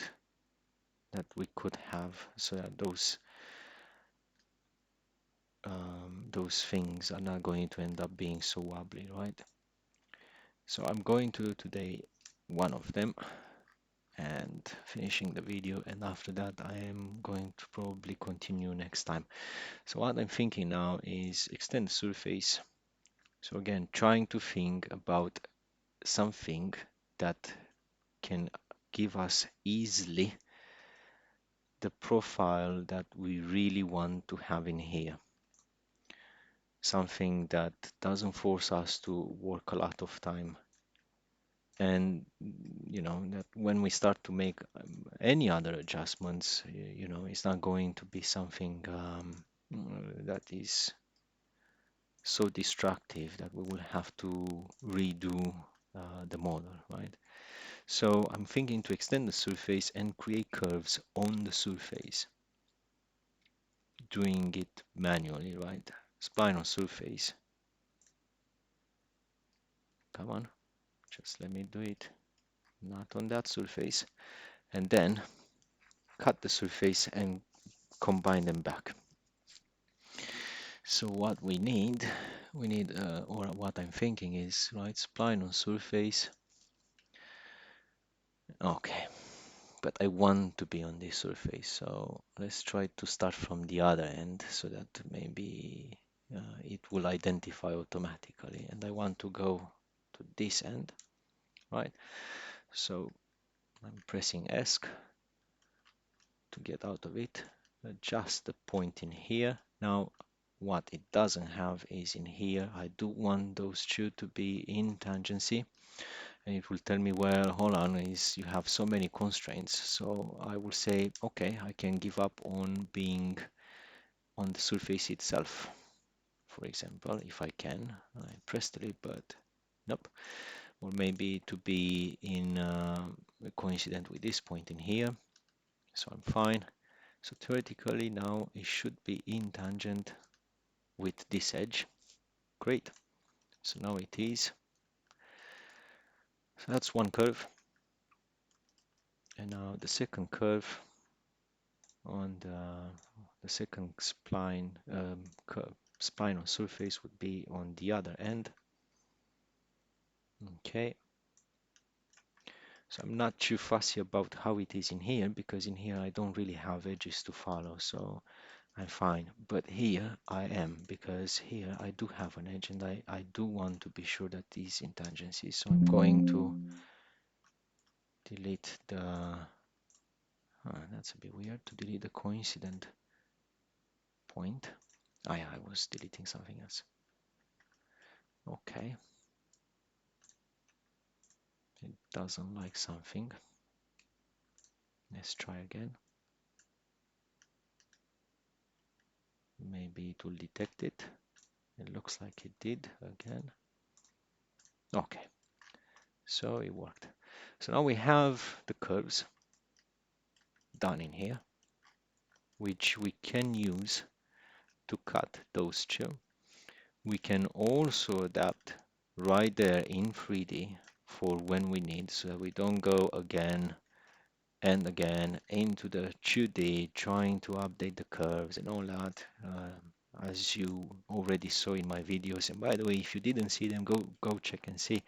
have so that those things are not going to end up being so wobbly, right? So I'm going to do today one of them and finishing the video, and after that I am going to probably continue next time. So what I'm thinking now is extend the surface. So again, trying to think about something that can give us easily the profile that we really want to have in here. Something that doesn't force us to work a lot of time. And you know that when we start to make any other adjustments, you know, it's not going to be something that is so destructive that we will have to redo the model, right? So I'm thinking to extend the surface and create curves on the surface, doing it manually, right? Spline on surface. Come on, just let me do it. Not on that surface. And then cut the surface and combine them back. So what we need, or what I'm thinking is, right, spline on surface. Okay, but I want to be on this surface, so let's try to start from the other end so that maybe it will identify automatically. And I want to go to this end, right? So I'm pressing ESC to get out of it, adjust the point in here. Now, what it doesn't have is in here, I do want those two to be in tangency. And it will tell me, well, hold on, is you have so many constraints. So I will say, okay, I can give up on being on the surface itself. For example, if I can, I press delete, but nope. Or maybe to be in coincident with this point in here. So I'm fine. So theoretically now it should be in tangent with this edge. Great. So now it is. So that's one curve. And now the second curve on the second spline spline on surface would be on the other end. Okay. So I'm not too fussy about how it is in here, because in here I don't really have edges to follow, so I'm fine. But here I am, because here I do have an edge, and I do want to be sure that these in tangency. So I'm going to delete the, that's a bit weird, to delete the coincident point. Ah, yeah, I was deleting something else. Okay. It doesn't like something. Let's try again. Maybe it will detect it. It looks like it did again. Okay, so it worked. So now we have the curves done in here, which we can use to cut those two. We can also adapt right there in 3D for when we need, so that we don't go again and again into the 2D trying to update the curves and all that, as you already saw in my videos. And by the way, if you didn't see them, go check and see.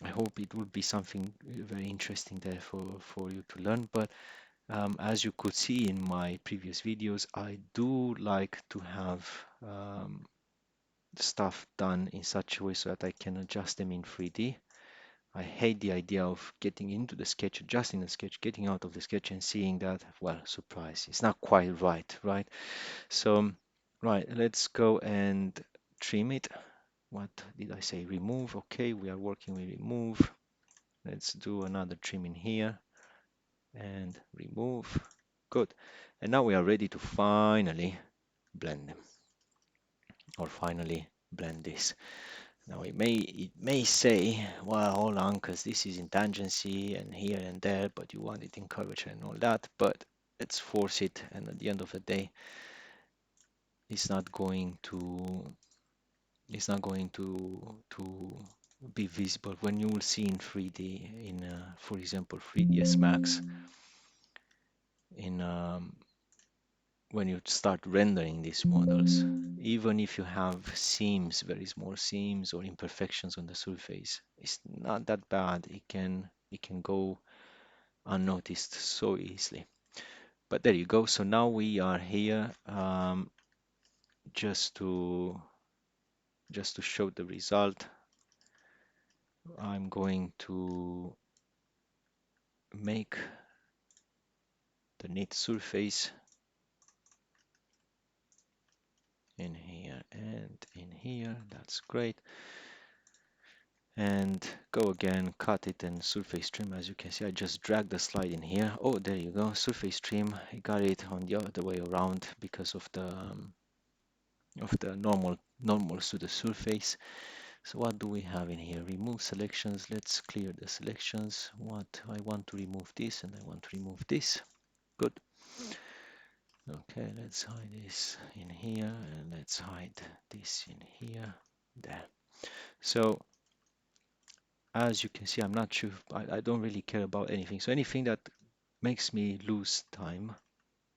I hope it will be something very interesting there for you to learn. But as you could see in my previous videos, I do like to have stuff done in such a way so that I can adjust them in 3D. I hate the idea of getting into the sketch, adjusting the sketch, getting out of the sketch and seeing that, well, surprise, it's not quite right, right? So, right, let's go and trim it. What did I say? Remove. Okay, we are working with remove. Let's do another trim in here and remove. Good. And now we are ready to finally blend them, or finally blend this. Now it may say, well, hold on, because this is in tangency and here and there, but you want it in curvature and all that. But let's force it, and at the end of the day, it's not going to be visible when you will see in 3D in, for example, 3ds Max in when you start rendering these models, even if you have seams, very small seams or imperfections on the surface, it's not that bad. It can go unnoticed so easily. But there you go. So now we are here just to show the result. I'm going to make the knit surface in here and in here. That's great. And go again, cut it and surface trim. As you can see, I just dragged the slide in here. Oh, there you go, surface trim. I got it on the other way around because of the normal to the surface. So what do we have in here? Remove selections. Let's clear the selections. What I want to remove this and I want to remove this. Good. Okay, let's hide this in here and let's hide this in here. There. So as you can see, I'm not sure. I don't really care about anything. So anything that makes me lose time,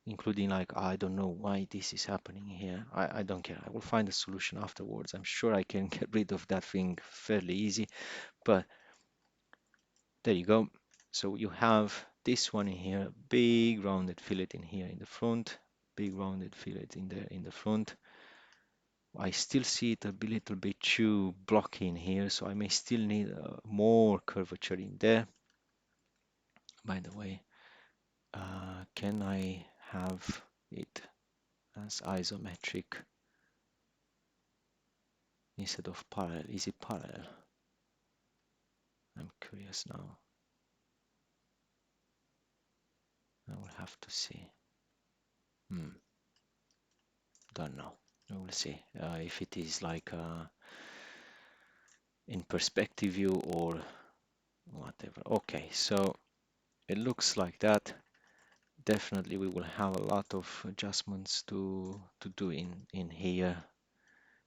including like, I don't know why this is happening here. I don't care. I will find a solution afterwards. I'm sure I can get rid of that thing fairly easy, but there you go. So you have this one in here, big rounded fillet in here in the front, big rounded fillet in there in the front. I still see it a little bit too blocky in here, so I may still need more curvature in there. By the way, can I have it as isometric instead of parallel? Is it parallel? I'm curious now. I will have to see. Don't know. We will see if it is like in perspective view or whatever. Okay, so it looks like that. Definitely we will have a lot of adjustments to do in here,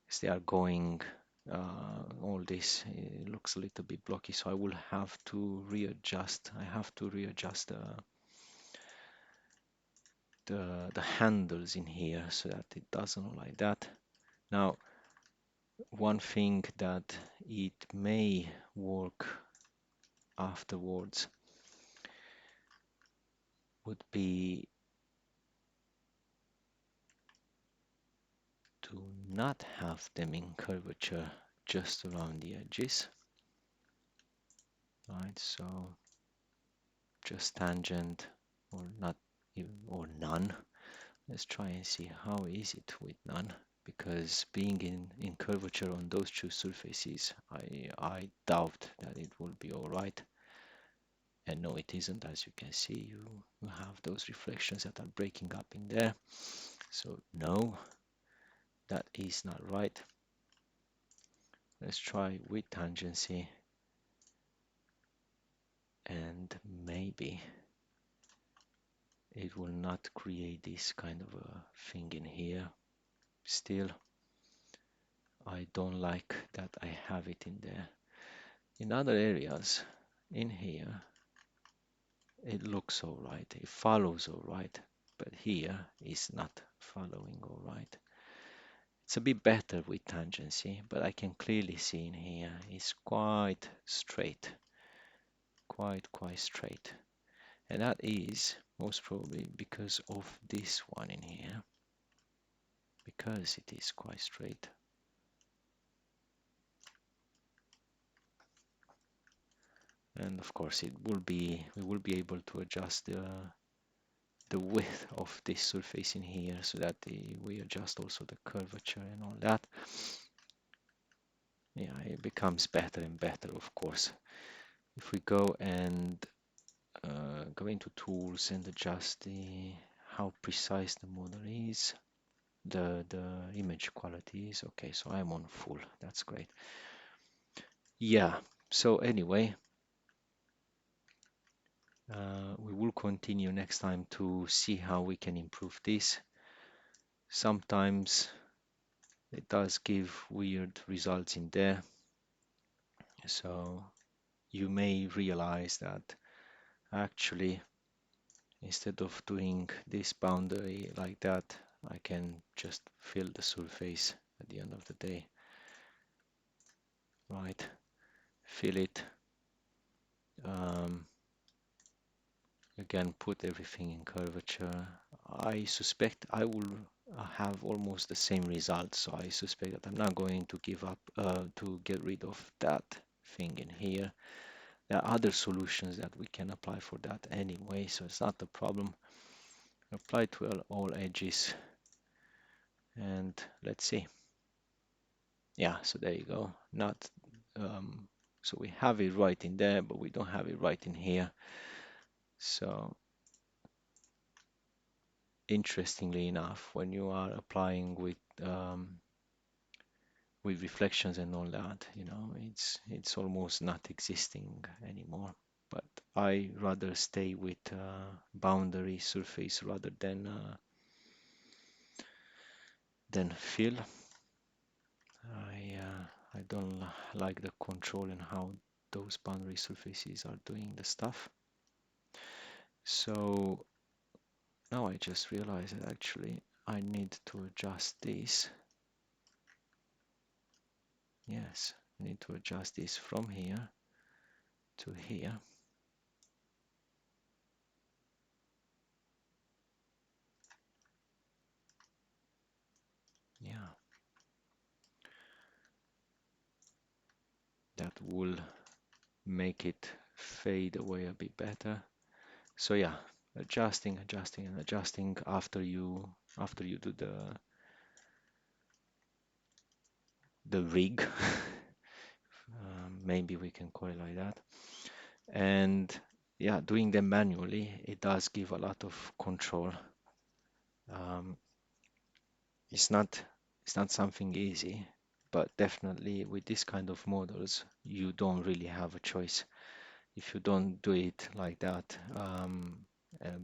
because they are going all this, it looks a little bit blocky, so I will have to readjust. I have to readjust the handles in here so that it doesn't look like that. Now, one thing that it may work afterwards would be to not have them in curvature just around the edges, right? So just tangent or not even, or none. Let's try and see how is it with none, because being in curvature on those two surfaces, I doubt that it will be all right. And no, it isn't. As you can see, you have those reflections that are breaking up in there. So no, that is not right. Let's try with tangency, and maybe it will not create this kind of a thing in here. Still, I don't like that I have it in there. In other areas, in here, it looks all right, it follows all right, but here is not following all right. It's a bit better with tangency, but I can clearly see in here it's quite straight, quite straight. And that is most probably because of this one in here, because it is quite straight. And of course we will be able to adjust the width of this surface in here so that we adjust also the curvature and all that. Yeah, it becomes better and better, of course. If we go and go into tools and adjust how precise the model is, the image quality is okay. So I'm on full. That's great. Yeah. So anyway, we will continue next time to see how we can improve this. Sometimes it does give weird results in there. So you may realize that actually instead of doing this boundary like that, I can just fill the surface at the end of the day. Right, fill it. Again, put everything in curvature. I suspect I will have almost the same result, so I suspect that I'm not going to give up to get rid of that thing in here. There are other solutions that we can apply for that anyway, so it's not a problem. Apply to all edges, and let's see. Yeah, so there you go. Not so we have it right in there, but we don't have it right in here. So interestingly enough, when you are applying with reflections and all that, you know, it's almost not existing anymore. But I rather stay with boundary surface rather than fill. I don't like the control and how those boundary surfaces are doing the stuff. So now I just realized that actually I need to adjust this. Yes, I need to adjust this from here to here. Yeah, that will make it fade away a bit better. So yeah, adjusting and adjusting after you do the rig. Maybe we can call it like that. And yeah, doing them manually, it does give a lot of control. Um, it's not something easy, but definitely with this kind of models, you don't really have a choice. If you don't do it like that,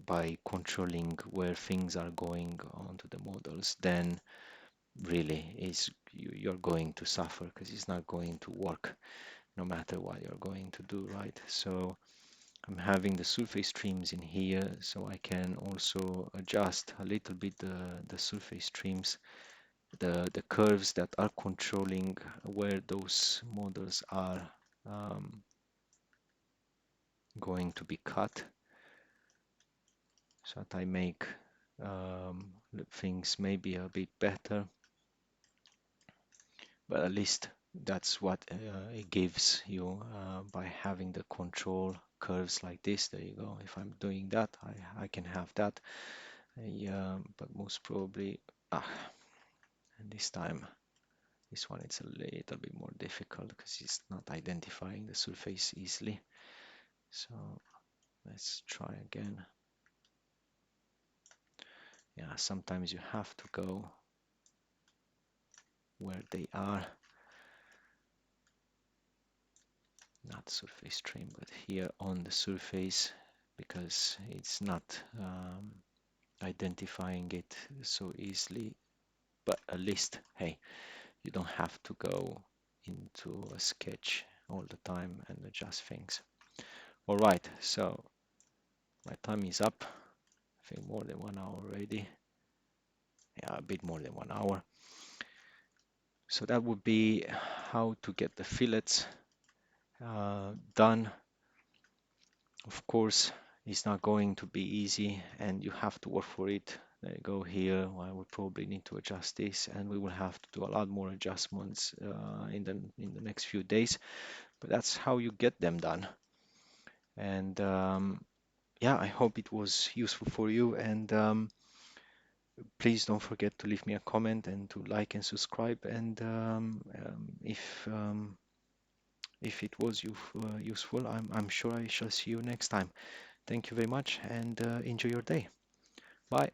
by controlling where things are going onto the models, then really you're going to suffer because it's not going to work no matter what you're going to do, right? So I'm having the surface streams in here, so I can also adjust a little bit the surface streams, the curves that are controlling where those models are going to be cut, so that I make things maybe a bit better, but at least that's what it gives you by having the control curves like this. There you go. If I'm doing that, I can have that. Yeah, but most probably, and this time, this one it's a little bit more difficult because it's not identifying the surface easily. So let's try again. Yeah, sometimes you have to go where they are. Not surface stream, but here on the surface, because it's not identifying it so easily. But at least, hey, you don't have to go into a sketch all the time and adjust things. All right, so my time is up. I think more than 1 hour already. Yeah, a bit more than 1 hour. So that would be how to get the fillets done. Of course, it's not going to be easy and you have to work for it. There you go here. I will probably need to adjust this and we will have to do a lot more adjustments in the next few days. But that's how you get them done. And yeah, I hope it was useful for you. And please don't forget to leave me a comment and to like and subscribe. And if it was useful, I'm sure I shall see you next time. Thank you very much and enjoy your day. Bye.